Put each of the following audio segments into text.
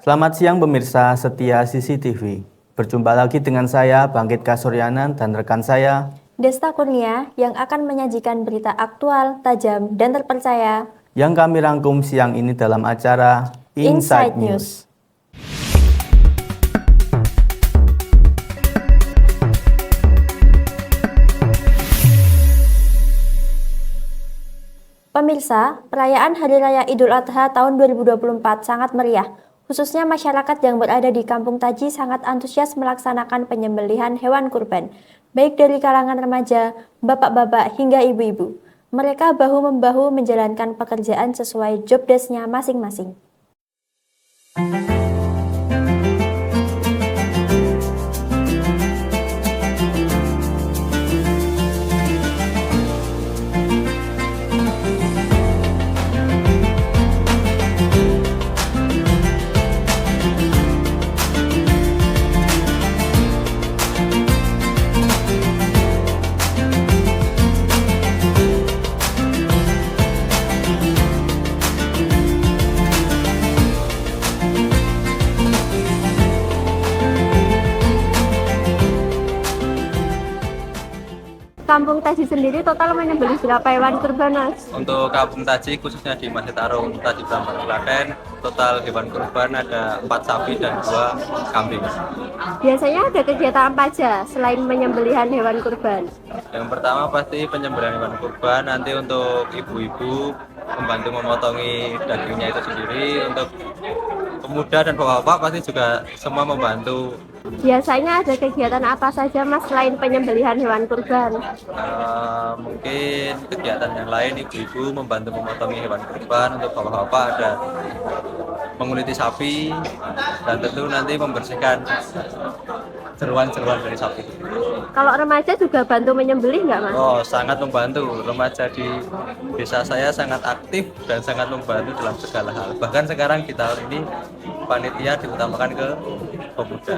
Selamat siang pemirsa setia CCTV. Berjumpa lagi dengan saya Bangkit Kasuryanan dan rekan saya Desta Kurnia yang akan menyajikan berita aktual, tajam, dan terpercaya yang kami rangkum siang ini dalam acara Inside News. Pemirsa, perayaan Hari Raya Idul Adha tahun 2024 sangat meriah. Khususnya masyarakat yang berada di Kampung Taji sangat antusias melaksanakan penyembelihan hewan kurban, baik dari kalangan remaja, bapak-bapak, hingga ibu-ibu. Mereka bahu-membahu menjalankan pekerjaan sesuai job desk-nya masing-masing. Kampung Taji sendiri total menyembelih berapa hewan kurban, Mas? Untuk Kampung Taji khususnya di Masjid Tarung Taji Brambar Klaten, total hewan kurban ada 4 sapi dan 2 kambing. Biasanya ada kegiatan apa aja selain penyembelihan hewan kurban? Yang pertama pasti penyembelihan hewan kurban, nanti untuk ibu-ibu membantu memotongi dagingnya itu sendiri, untuk pemuda dan bapak-bapak pasti juga semua membantu. Biasanya ada kegiatan apa saja, Mas, selain penyembelihan hewan kurban? Mungkin kegiatan yang lain, ibu-ibu membantu memotongi hewan kurban, untuk bapak-bapak ada menguliti sapi, dan tentu nanti membersihkan jeruan-jeruan dari sapi. Kalau remaja juga bantu menyembelih nggak, Mas? Oh, sangat membantu. Remaja di desa saya sangat aktif dan sangat membantu dalam segala hal. Bahkan sekarang di tahun ini panitia diutamakan ke pemuda.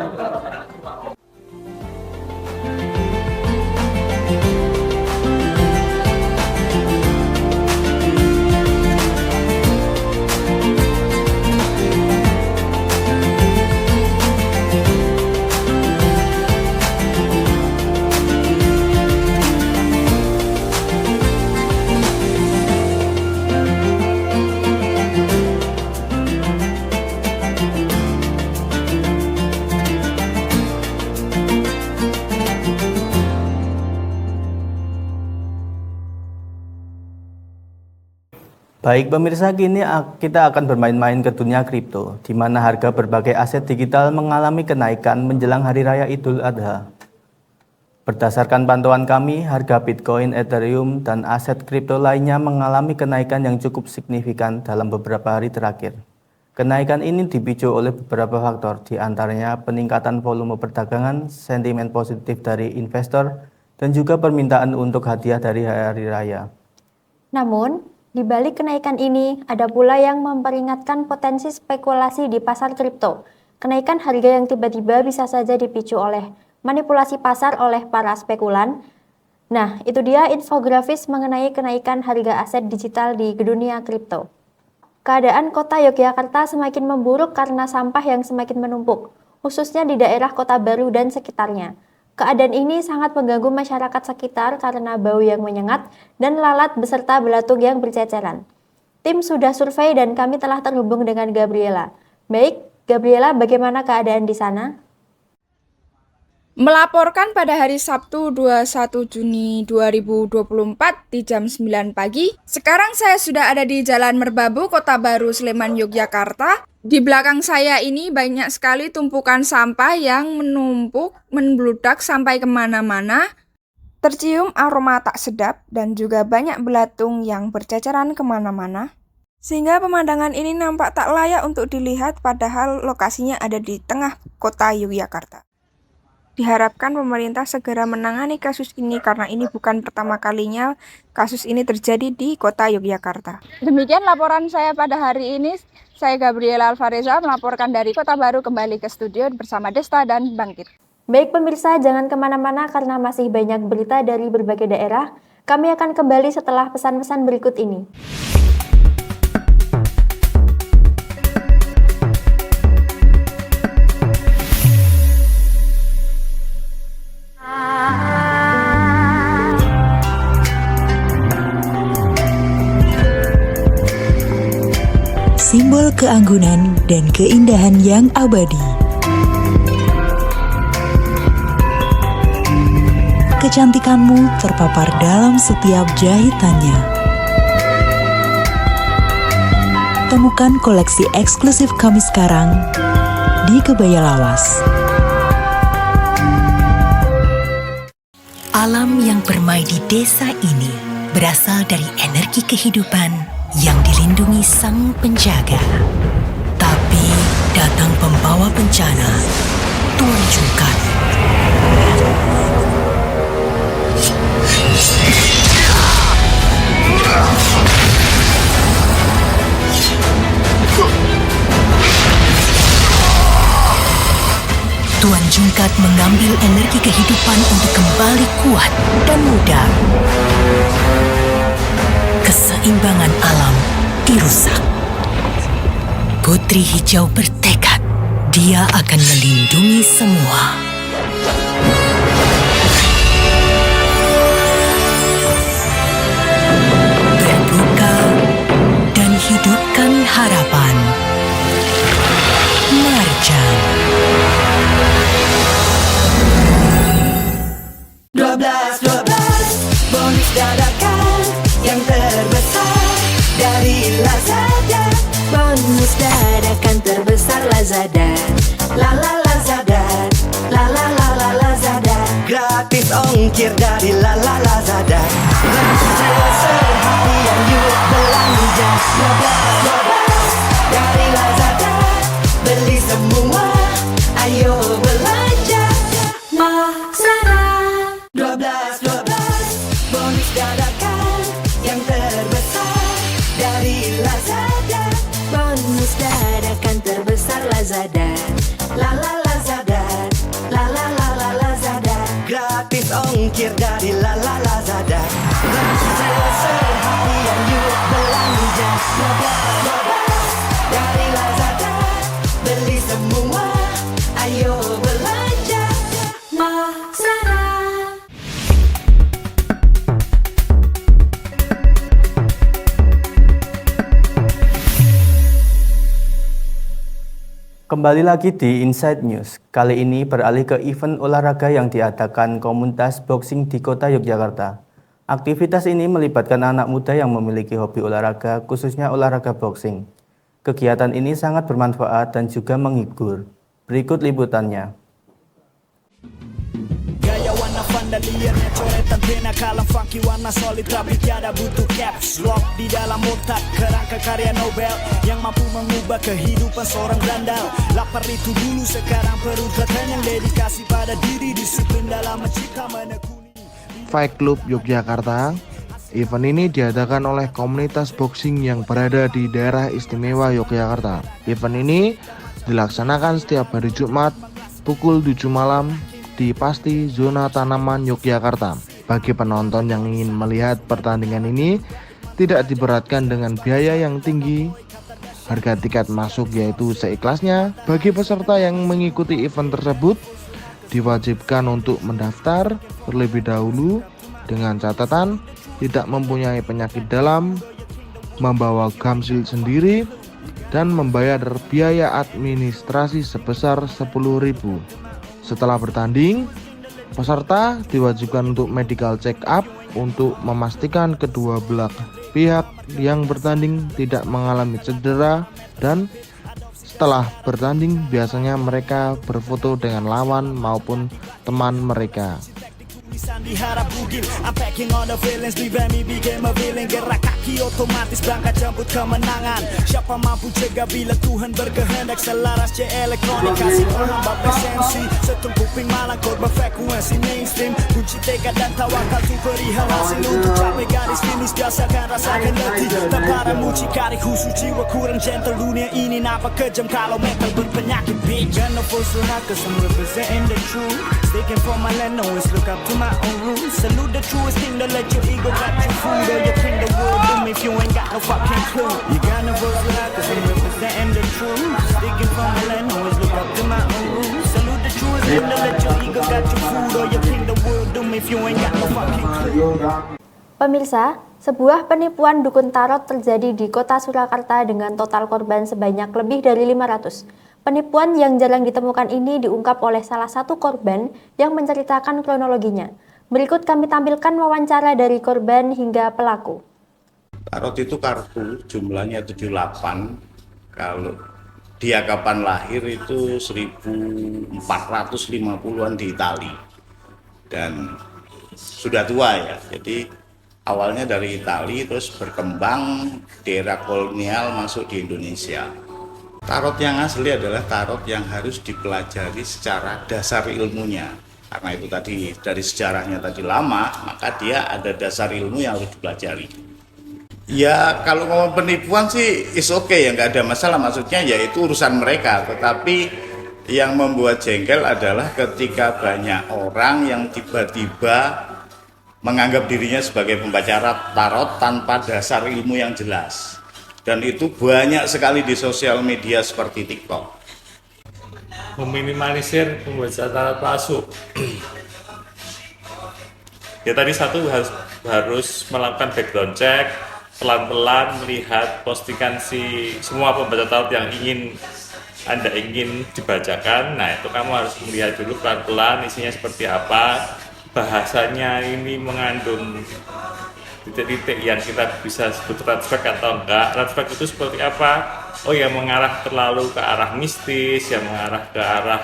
Baik pemirsa, kini kita akan bermain-main ke dunia kripto, di mana harga berbagai aset digital mengalami kenaikan menjelang Hari Raya Idul Adha. Berdasarkan pantauan kami, harga Bitcoin, Ethereum, dan aset kripto lainnya mengalami kenaikan yang cukup signifikan dalam beberapa hari terakhir. Kenaikan ini dipicu oleh beberapa faktor, di antaranya peningkatan volume perdagangan, sentimen positif dari investor, dan juga permintaan untuk hadiah dari Hari Raya. Namun, di balik kenaikan ini, ada pula yang memperingatkan potensi spekulasi di pasar kripto. Kenaikan harga yang tiba-tiba bisa saja dipicu oleh manipulasi pasar oleh para spekulan. Nah, itu dia infografis mengenai kenaikan harga aset digital di dunia kripto. Keadaan kota Yogyakarta semakin memburuk karena sampah yang semakin menumpuk, khususnya di daerah Kota Baru dan sekitarnya. Keadaan ini sangat mengganggu masyarakat sekitar karena bau yang menyengat dan lalat beserta belatung yang berceceran. Tim sudah survei dan kami telah terhubung dengan Gabriela. Baik, Gabriela, bagaimana keadaan di sana? Melaporkan pada hari Sabtu 21 Juni 2024 di jam 9 pagi. Sekarang saya sudah ada di Jalan Merbabu, Kota Baru, Sleman, Yogyakarta. Di belakang saya ini banyak sekali tumpukan sampah yang menumpuk, membludak sampai kemana-mana. Tercium aroma tak sedap dan juga banyak belatung yang berceceran kemana-mana. Sehingga pemandangan ini nampak tak layak untuk dilihat padahal lokasinya ada di tengah kota Yogyakarta. Diharapkan pemerintah segera menangani kasus ini karena ini bukan pertama kalinya kasus ini terjadi di kota Yogyakarta. Demikian laporan saya pada hari ini. Saya Gabriela Alvareza melaporkan dari Kota Baru kembali ke studio bersama Desta dan Bangkit. Baik pemirsa, jangan kemana-mana karena masih banyak berita dari berbagai daerah. Kami akan kembali setelah pesan-pesan berikut ini. keanggunan dan keindahan yang abadi. Kecantikanmu terpapar dalam setiap jahitannya. Temukan koleksi eksklusif kami sekarang di Kebaya Lawas. Alam yang bermain di desa ini berasal dari energi kehidupan yang dilindungi sang penjaga. Tapi datang pembawa bencana, Tuan Jungkat. Tuan Jungkat mengambil energi kehidupan untuk kembali kuat dan muda. Keseimbangan alam dirusak. Putri Hijau bertekad, dia akan melindungi semua. Berbuka dan hidupkan harapan. Marjan. 12 bonus dadakan yang terbesar dari Lazada. Bonus dadakan terbesar Lazada. La la Lazada, la la la la Lazada. Gratis ongkir dari la la Lazada. Seharian yuk belanja. 12 dari Lazada. Beli semua, ayo belanja. Lazada. 12 bonus dadakan yang terbesar dari Lazada. Bonus dadakan terbesar Lazada. La la Lazada, la la la la Lazada. Gratis ongkir dari la la Lazada. Seharian yuk belanja. 12 dari Lazada. Beli semua, ayo belanja. Lazada. Kembali lagi di Inside News. Kali ini beralih ke event olahraga yang diadakan komunitas boxing di kota Yogyakarta. Aktivitas ini melibatkan anak muda yang memiliki hobi olahraga, khususnya olahraga boxing. Kegiatan ini sangat bermanfaat dan juga menghibur. Berikut liputannya. Gaya warna vandaliannya coretan pena kalam funky warna solid tapi tiada butuh caps lock di dalam otak kerangka karya Nobel yang mampu mengubah kehidupan seorang berandal. Lapar itu dulu sekarang perlu latihan yang dedikasi pada diri disiplin dalam mencipta menekuni. Fight Club Yogyakarta. Event ini diadakan oleh komunitas boxing yang berada di daerah istimewa Yogyakarta. Event ini dilaksanakan setiap hari Jumat pukul 7 malam di Pasti Zona Tanaman Yogyakarta. Bagi penonton yang ingin melihat pertandingan ini tidak diberatkan dengan biaya yang tinggi. Harga tiket masuk yaitu seikhlasnya. Bagi peserta yang mengikuti event tersebut diwajibkan untuk mendaftar terlebih dahulu dengan catatan tidak mempunyai penyakit dalam, membawa gamsil sendiri, dan membayar biaya administrasi sebesar 10.000. Setelah bertanding, peserta diwajibkan untuk medical check up untuk memastikan kedua belah pihak yang bertanding tidak mengalami cedera, dan setelah bertanding biasanya mereka berfoto dengan lawan maupun teman mereka. Diharap bugil, I'm packing all the feelings, Livemi became a villain. Gerak kaki otomatis berangkat jemput kemenangan. Siapa mampu cegah bila Tuhan berkehendak. Selaras C elektronik kasih paham esensi. Setung kuping malang korban frekuensi mainstream. Kunci tekad dan tawakal tuh perihal hasil. Untuk capai garis finish biasakan rasakan letih. Tanpa mucikari khusus jiwa kurang gentle. Dunia ini nampak kejam kalau mental berpenyakit bitch. Gonna force hard cause I'm representing the truth. Sticking for my land, always look up to my own roots. Salute the truest thing, don't let your ego got you fooled. Or you think the world do me if you ain't got no fucking clue. You gotta vote for that cause I'm representing the truth. Sticking for my land, always look up to my own roots. Salute the truest thing, don't let your ego got you fooled. Or you think the world do me if you ain't got no fucking clue. Pemirsa, Sebuah penipuan dukun tarot terjadi di kota Surakarta dengan total korban sebanyak lebih dari 500. Penipuan yang jarang ditemukan ini diungkap oleh salah satu korban yang menceritakan kronologinya. Berikut kami tampilkan wawancara dari korban hingga pelaku. Tarot itu kartu, jumlahnya 78. Kalau dia kapan lahir itu 1450-an di Itali. Dan sudah tua ya, jadi awalnya dari Itali terus berkembang di era kolonial masuk di Indonesia. Tarot yang asli adalah tarot yang harus dipelajari secara dasar ilmunya. Karena itu tadi dari sejarahnya tadi lama, maka dia ada dasar ilmu yang harus dipelajari. Ya kalau ngomong penipuan sih is okay ya, nggak ada masalah, maksudnya ya itu urusan mereka. Tetapi yang membuat jengkel adalah ketika banyak orang yang tiba-tiba menganggap dirinya sebagai pembaca tarot tanpa dasar ilmu yang jelas. Dan itu banyak sekali di sosial media seperti TikTok. Meminimalisir pembaca tarot palsu. Ya tadi satu harus melakukan background check, pelan-pelan melihat postingan semua pembaca tarot yang Anda ingin dibacakan. Nah itu kamu harus melihat dulu pelan-pelan isinya seperti apa, bahasanya ini mengandung titik-titik yang kita bisa sebut red flag atau enggak. Red flag itu seperti apa? Oh yang mengarah terlalu ke arah mistis, yang mengarah ke arah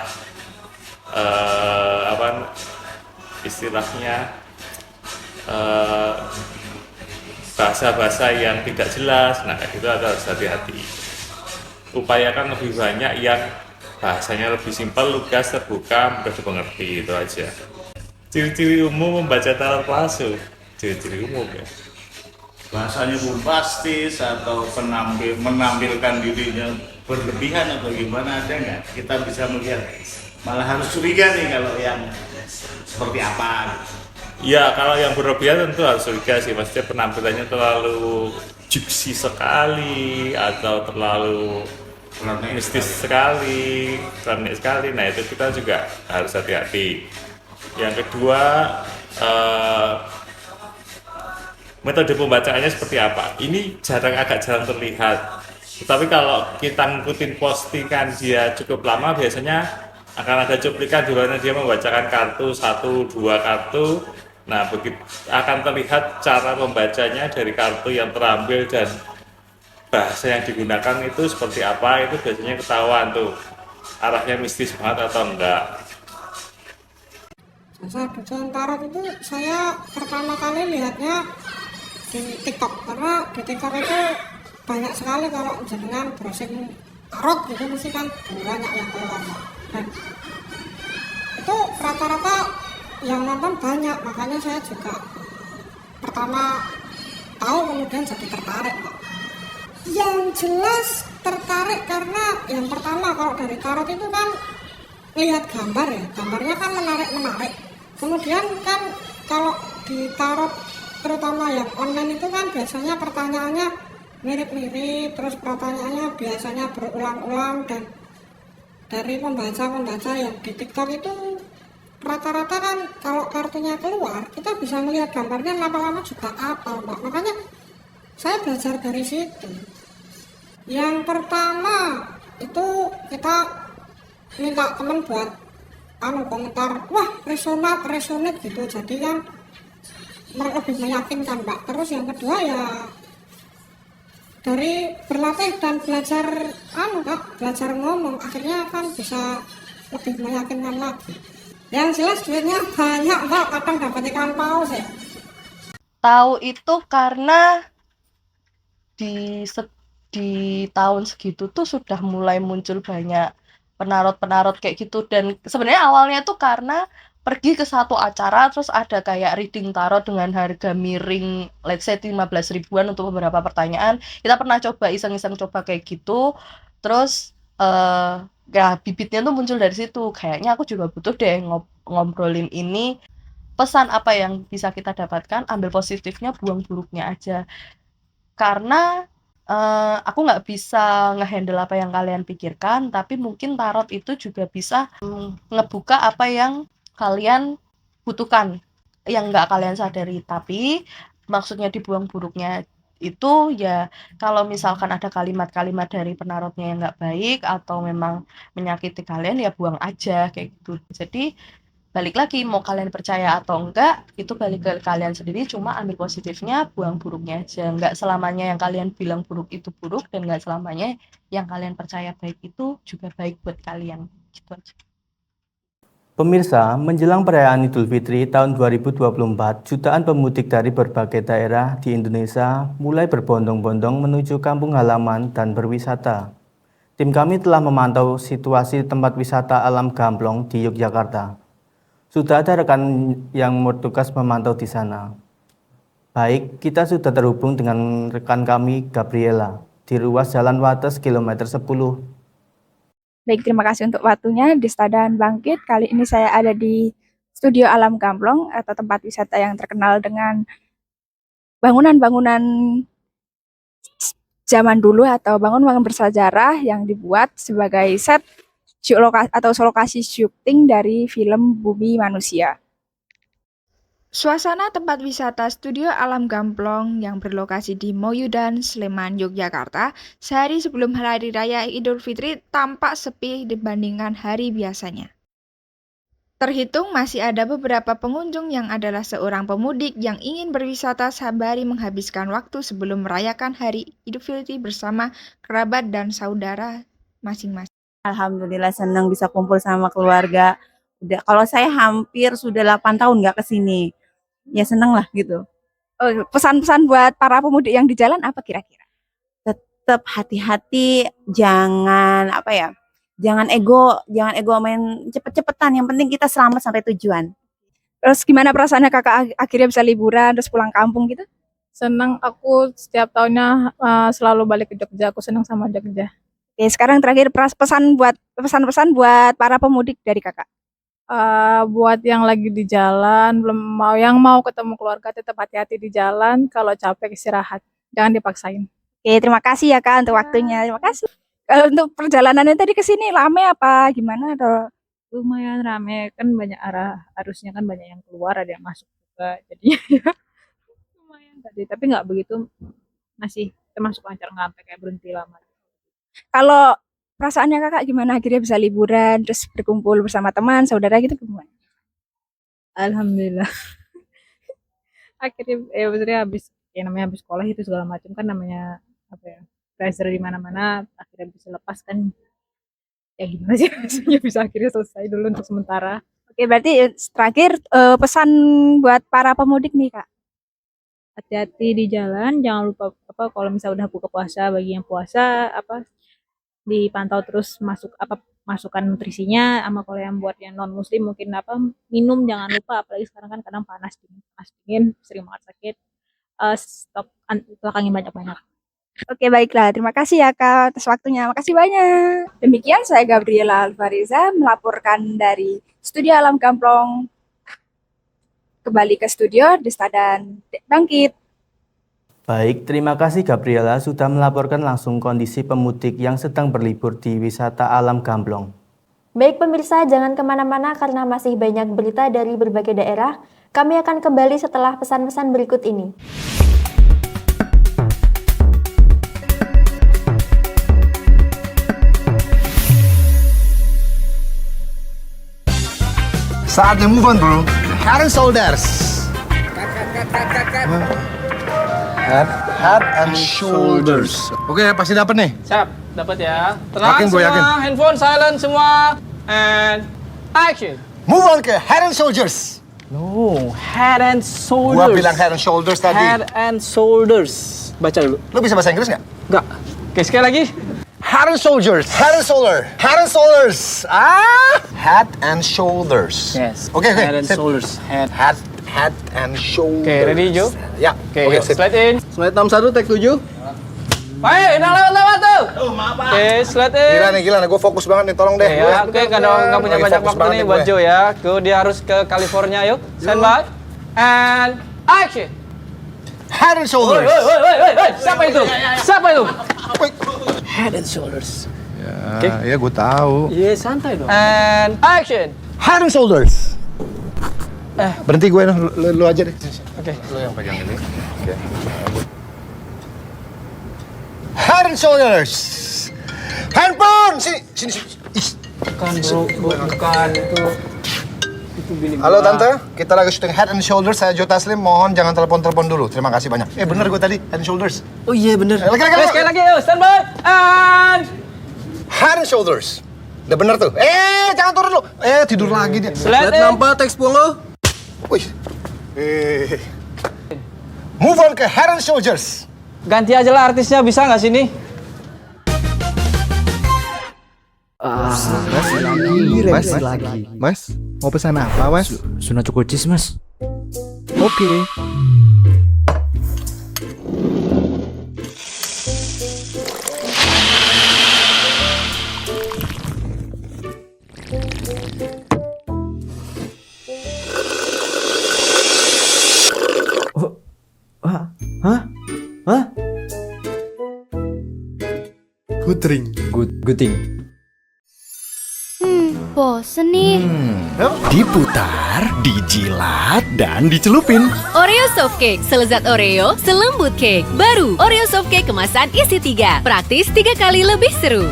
istilahnya bahasa-bahasa yang tidak jelas. Nah itu harus hati-hati. Upayakan lebih banyak yang bahasanya lebih simpel, lugas, terbuka, mudah dimengerti, itu aja. Ciri-ciri umum membaca tarot palsu, ciri-ciri umum ya. Bahasanya bombastis atau menampilkan dirinya berlebihan atau gimana, ada nggak? Kita bisa melihat, malah harus curiga nih kalau yang seperti apa. Ya kalau yang berlebihan tentu harus curiga sih, maksudnya penampilannya terlalu juicy sekali atau terlalu mistis sekali, klinik sekali. Nah itu kita juga harus hati-hati. Yang kedua, metode pembacaannya seperti apa? Ini agak jarang terlihat. Tetapi kalau kita ngikutin postingan dia cukup lama, biasanya akan ada cuplikan di mana dia membacakan kartu 1-2 kartu. Nah, akan terlihat cara membacanya dari kartu yang terambil dan bahasa yang digunakan itu seperti apa. Itu biasanya ketahuan tuh arahnya mistis banget atau enggak. Jasa dukun tarot itu saya pertama kali lihatnya di TikTok, karena di TikTok itu banyak sekali kalau jenengan browsing tarot gitu mesti kan banyak yang keluar, dan itu rata-rata yang nonton banyak, makanya saya juga pertama tahu kemudian jadi tertarik. Yang jelas tertarik karena yang pertama kalau dari tarot itu kan lihat gambar ya, gambarnya kan menarik. Kemudian kan kalau di tarot terutama yang online itu kan biasanya pertanyaannya mirip-mirip, terus pertanyaannya biasanya berulang-ulang, dan dari pembaca yang di TikTok itu rata-rata kan kalau kartunya keluar kita bisa melihat gambarnya lama-lama juga apa, Mbak. Makanya saya belajar dari situ. Yang pertama itu kita minta teman buat komentar, wah resonate gitu, jadi kan lebih meyakinkan, Mbak. Terus yang kedua ya dari berlatih dan belajar belajar ngomong, akhirnya kan bisa lebih meyakinkan lagi. Yang jelas duitnya banyak, Mbak, kadang dapat ikan paus ya. Tahu itu karena di tahun segitu tuh sudah mulai muncul banyak penarot kayak gitu, dan sebenarnya awalnya tuh karena pergi ke satu acara terus ada kayak reading tarot dengan harga miring let's say 15 ribuan untuk beberapa pertanyaan. Kita pernah coba iseng-iseng coba kayak gitu, terus ya bibitnya tuh muncul dari situ. Kayaknya aku juga butuh deh ngobrolin ini, pesan apa yang bisa kita dapatkan, ambil positifnya, buang buruknya aja. Karena aku nggak bisa ngehandle apa yang kalian pikirkan, tapi mungkin tarot itu juga bisa ngebuka apa yang kalian butuhkan, yang nggak kalian sadari. Tapi maksudnya dibuang buruknya itu ya kalau misalkan ada kalimat-kalimat dari penarotnya yang nggak baik atau memang menyakiti kalian ya buang aja kayak gitu. Jadi balik lagi mau kalian percaya atau enggak itu balik ke kalian sendiri, cuma ambil positifnya, buang buruknya aja. Nggak selamanya yang kalian bilang buruk itu buruk dan nggak selamanya yang kalian percaya baik itu juga baik buat kalian. Gitu aja. Pemirsa, menjelang perayaan Idul Fitri tahun 2024, jutaan pemudik dari berbagai daerah di Indonesia mulai berbondong-bondong menuju kampung halaman dan berwisata. Tim kami telah memantau situasi tempat wisata alam Gamplong di Yogyakarta. Sudah ada rekan yang bertugas memantau di sana. Baik, kita sudah terhubung dengan rekan kami, Gabriela, di ruas Jalan Wates kilometer 10. Baik, terima kasih untuk waktunya di Stadion Bangkit. Kali ini saya ada di Studio Alam Gamplong atau tempat wisata yang terkenal dengan bangunan-bangunan zaman dulu atau bangunan bersejarah yang dibuat sebagai set atau lokasi syuting dari film Bumi Manusia. Suasana tempat wisata Studio Alam Gamplong yang berlokasi di Moyudan, Sleman, Yogyakarta, sehari sebelum Hari Raya Idul Fitri tampak sepi dibandingkan hari biasanya. Terhitung masih ada beberapa pengunjung yang adalah seorang pemudik yang ingin berwisata sembari menghabiskan waktu sebelum merayakan Hari Idul Fitri bersama kerabat dan saudara masing-masing. Alhamdulillah senang bisa kumpul sama keluarga. Udah, kalau saya hampir sudah 8 tahun nggak kesini. Ya seneng lah gitu. Pesan-pesan buat para pemudik yang di jalan apa kira-kira? Tetap hati-hati, jangan jangan ego main cepet-cepetan. Yang penting kita selamat sampai tujuan. Terus gimana perasaannya kakak akhirnya bisa liburan terus pulang kampung gitu? Senang, aku setiap tahunnya selalu balik ke Jogja. Aku senang sama Jogja. Oke, sekarang terakhir pesan-pesan buat para pemudik dari kakak. Buat yang lagi di jalan, yang mau ketemu keluarga tetap hati-hati di jalan. Kalau capek istirahat, jangan dipaksain. Oke, terima kasih ya Kak untuk waktunya. Terima kasih. Untuk perjalanannya tadi ke sini rame apa gimana? Atau Lumayan rame, kan banyak arusnya kan banyak yang keluar, ada yang masuk juga. Jadi lumayan tadi, tapi nggak begitu, masih termasuk lancar, nggak sampai kayak berhenti lama. kalau perasaannya kakak gimana akhirnya bisa liburan terus berkumpul bersama teman saudara gitu gimana? Alhamdulillah. Akhirnya maksudnya namanya habis sekolah itu segala macam kan namanya pressure di mana-mana, akhirnya bisa lepas kan. Ya gimana sih rasanya bisa akhirnya selesai dulu untuk sementara. Oke, berarti terakhir pesan buat para pemudik nih Kak. Hati-hati di jalan, jangan lupa kalau misalnya udah buka puasa, bagi yang puasa dipantau terus masukan nutrisinya, sama kalau yang buat yang non muslim mungkin minum jangan lupa, apalagi sekarang kan kadang panas dingin sering banget sakit. Stok belakangin banyak-banyak. Oke, baiklah, terima kasih ya Kak atas waktunya, makasih banyak. Demikian saya Gabriela Alfariza melaporkan dari Studio Alam Gamplong kembali ke studio di Stadion Bangkit. Baik, terima kasih Gabriela sudah melaporkan langsung kondisi pemudik yang sedang berlibur di wisata alam Gamplong. Baik pemirsa, jangan kemana-mana karena masih banyak berita dari berbagai daerah. Kami akan kembali setelah pesan-pesan berikut ini. Saatnya move on bro. Head and shoulders. Head and shoulders. Oke, pasti dapat nih. Siap, dapat ya. Tenang Yakin, bro, semua, yakin. handphone silent semua. And action. Move on ke head and shoulders. No, head and shoulders. Gua bilang head and shoulders tadi. Head and shoulders. Baca dulu. Lu bisa bahasa Inggris nggak? Enggak. Oke, sekali lagi. Head and shoulders. Head and shoulder. Head and shoulders. Head and shoulders. Yes. Oke. Head and sip. shoulders. Head. Head and shoulders. Oke, ready Jo? Ya. Oke, sip. slide in. Slide 61, take 7. Baik, udah lewat tuh. Oke, slide in. Gila nih, gue fokus banget nih, tolong deh. Oke, nggak punya banyak waktu nih buat Joe ya. Dia harus ke California, yuk. Stand by. And action. Head and shoulders. Woi. Siapa itu? Siapa itu? Head and shoulders. Ya, gue tahu. Iya, santai dong. And action. Head and shoulders. Berhenti gue, lu aja deh. Oke. Oke. Lo yang pegang ini. Oke. Head and shoulders. Handphone. Sini. Ih. Bukan bro, bukan itu bini Halo gua. tante, kita lagi syuting Head and Shoulders. Saya Joe Taslim, mohon jangan telepon dulu. Terima kasih banyak. Bener gue tadi Head and Shoulders. Oh iya bener. Sekali lagi yuk, stand by and Head and Shoulders. Udah bener tuh. Jangan turun dulu. Tidur lagi dia. Lihat nampak teks lo. Wih. Move on ke Head and Shoulders. Ganti aja lah artisnya, bisa nggak sini? Mas, mau pesan apa, Mas? Sunat cukup cheese, Mas. Oke. Hah? Gutring. Guting. Bosen nih. Diputar, dijilat, dan dicelupin. Oreo soft cake, selezat Oreo, selembut cake. Baru Oreo soft cake kemasan isi 3. Praktis 3 kali lebih seru.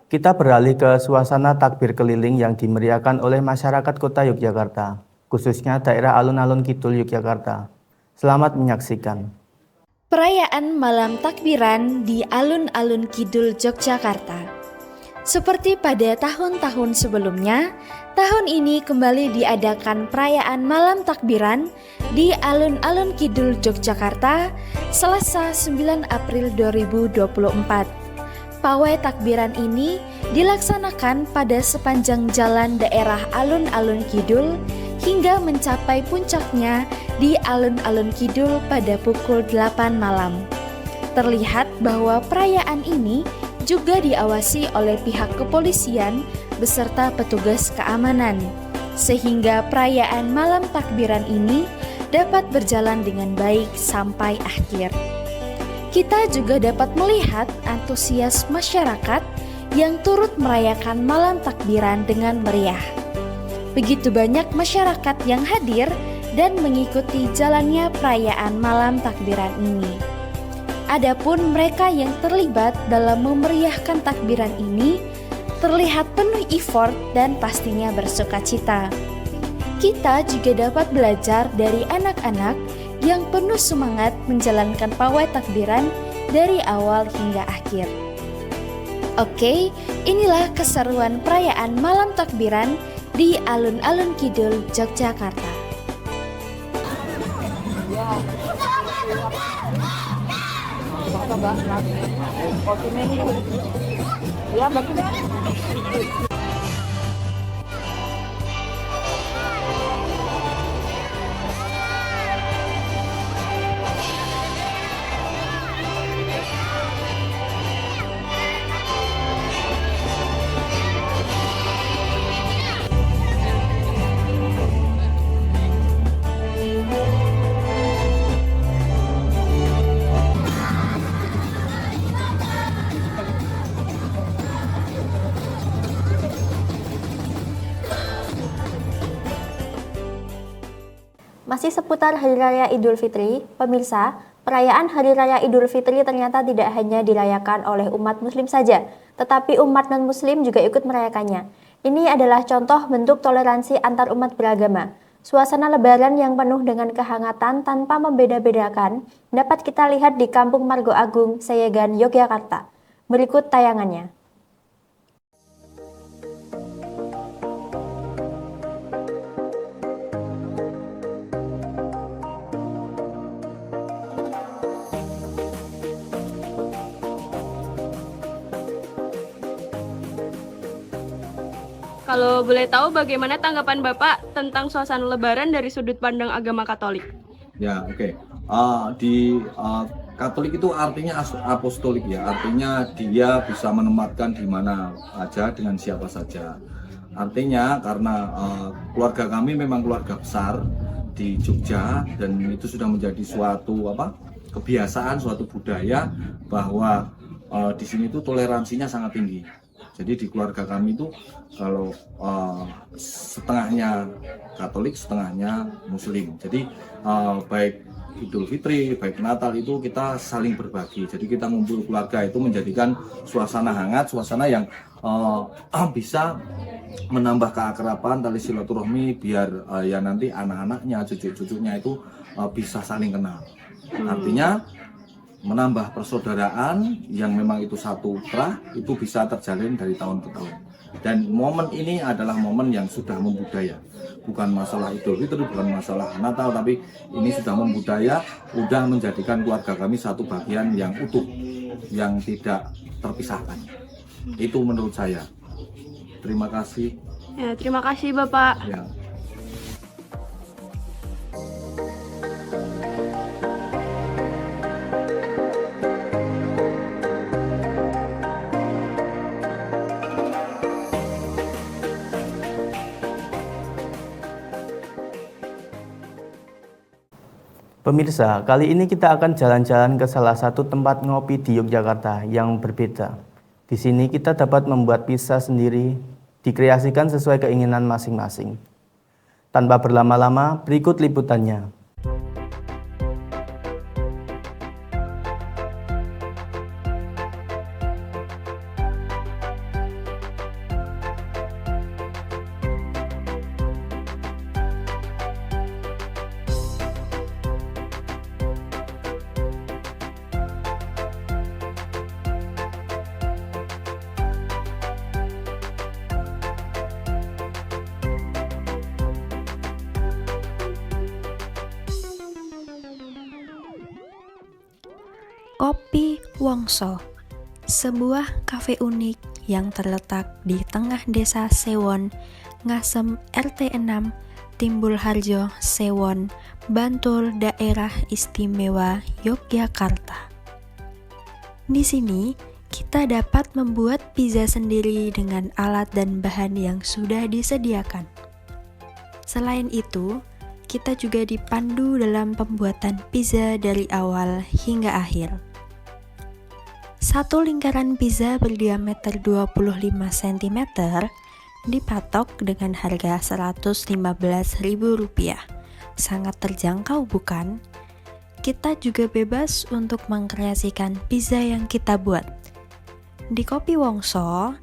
Kita beralih ke suasana takbir keliling yang dimeriahkan oleh masyarakat kota Yogyakarta, khususnya daerah alun-alun Kidul Yogyakarta. Selamat menyaksikan. Perayaan Malam Takbiran di alun-alun Kidul Yogyakarta. Seperti pada tahun-tahun sebelumnya, tahun ini kembali diadakan perayaan Malam Takbiran di alun-alun Kidul Yogyakarta, Selasa 9 April 2024. Pawai takbiran ini dilaksanakan pada sepanjang jalan daerah alun-alun Kidul hingga mencapai puncaknya di alun-alun Kidul pada pukul 8 malam. Terlihat bahwa perayaan ini juga diawasi oleh pihak kepolisian beserta petugas keamanan, sehingga perayaan malam takbiran ini dapat berjalan dengan baik sampai akhir. Kita juga dapat melihat antusias masyarakat yang turut merayakan malam takbiran dengan meriah. Begitu banyak masyarakat yang hadir dan mengikuti jalannya perayaan malam takbiran ini. Adapun mereka yang terlibat dalam memeriahkan takbiran ini terlihat penuh effort dan pastinya bersukacita. Kita juga dapat belajar dari anak-anak yang penuh semangat menjalankan pawai takbiran dari awal hingga akhir. Oke, inilah keseruan perayaan malam takbiran di alun-alun Kidul, Yogyakarta. Masih seputar Hari Raya Idul Fitri, pemirsa, perayaan Hari Raya Idul Fitri ternyata tidak hanya dirayakan oleh umat muslim saja, tetapi umat non-muslim juga ikut merayakannya. Ini adalah contoh bentuk toleransi antar umat beragama. Suasana lebaran yang penuh dengan kehangatan tanpa membeda-bedakan dapat kita lihat di Kampung Margo Agung, Seyegan, Yogyakarta. Berikut tayangannya. Kalau boleh tahu bagaimana tanggapan Bapak tentang suasana lebaran dari sudut pandang agama Katolik? Ya, oke. Katolik itu artinya apostolik ya, artinya dia bisa menempatkan di mana aja dengan siapa saja. Artinya karena keluarga kami memang keluarga besar di Jogja dan itu sudah menjadi suatu kebiasaan, suatu budaya bahwa di sini tuh toleransinya sangat tinggi. Jadi di keluarga kami itu kalau setengahnya Katolik, setengahnya Muslim. Jadi baik Idul Fitri, baik Natal itu kita saling berbagi. Jadi kita ngumpul keluarga itu menjadikan suasana hangat, suasana yang bisa menambah keakraban, tali silaturahmi, biar ya nanti anak-anaknya, cucu-cucunya itu bisa saling kenal. Artinya menambah persaudaraan yang memang itu satu kerah itu bisa terjalin dari tahun ke tahun. Dan momen ini adalah momen yang sudah membudaya, bukan masalah Idul Fitri, bukan masalah Natal, tapi ini sudah membudaya, sudah menjadikan keluarga kami satu bagian yang utuh, yang tidak terpisahkan. Itu menurut saya. Terima kasih. Ya, terima kasih Bapak. Ya. Pemirsa, kali ini kita akan jalan-jalan ke salah satu tempat ngopi di Yogyakarta yang berbeda. Di sini kita dapat membuat pizza sendiri, dikreasikan sesuai keinginan masing-masing. Tanpa berlama-lama, berikut liputannya. Kopi Wongso, sebuah kafe unik yang terletak di tengah desa Sewon, Ngasem RT 6, Timbul Harjo, Sewon, Bantul, Daerah Istimewa Yogyakarta. Di sini, kita dapat membuat pizza sendiri dengan alat dan bahan yang sudah disediakan. Selain itu, kita juga dipandu dalam pembuatan pizza dari awal hingga akhir. Satu lingkaran pizza berdiameter 25 cm dipatok dengan harga Rp115.000. Sangat terjangkau bukan? Kita juga bebas untuk mengkreasikan pizza yang kita buat. Di Kopi Wongso,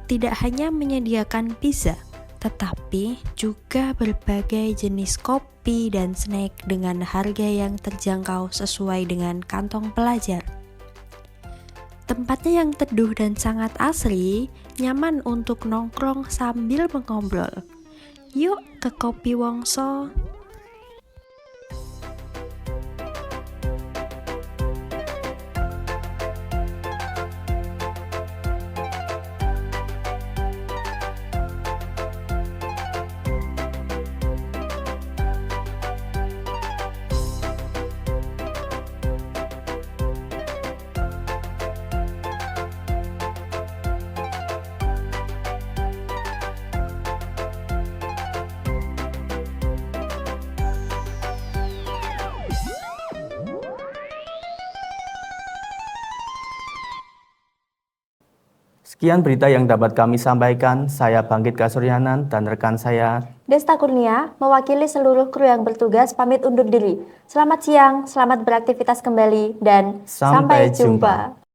tidak hanya menyediakan pizza, tetapi juga berbagai jenis kopi dan snack dengan harga yang terjangkau sesuai dengan kantong pelajar. Tempatnya yang teduh dan sangat asri, nyaman untuk nongkrong sambil mengobrol. Yuk ke Kopi Wongso. Sekian berita yang dapat kami sampaikan. Saya Bangkit Kasuryanan dan rekan saya Desta Kurnia, mewakili seluruh kru yang bertugas pamit undur diri. Selamat siang, selamat beraktivitas kembali, dan Sampai jumpa.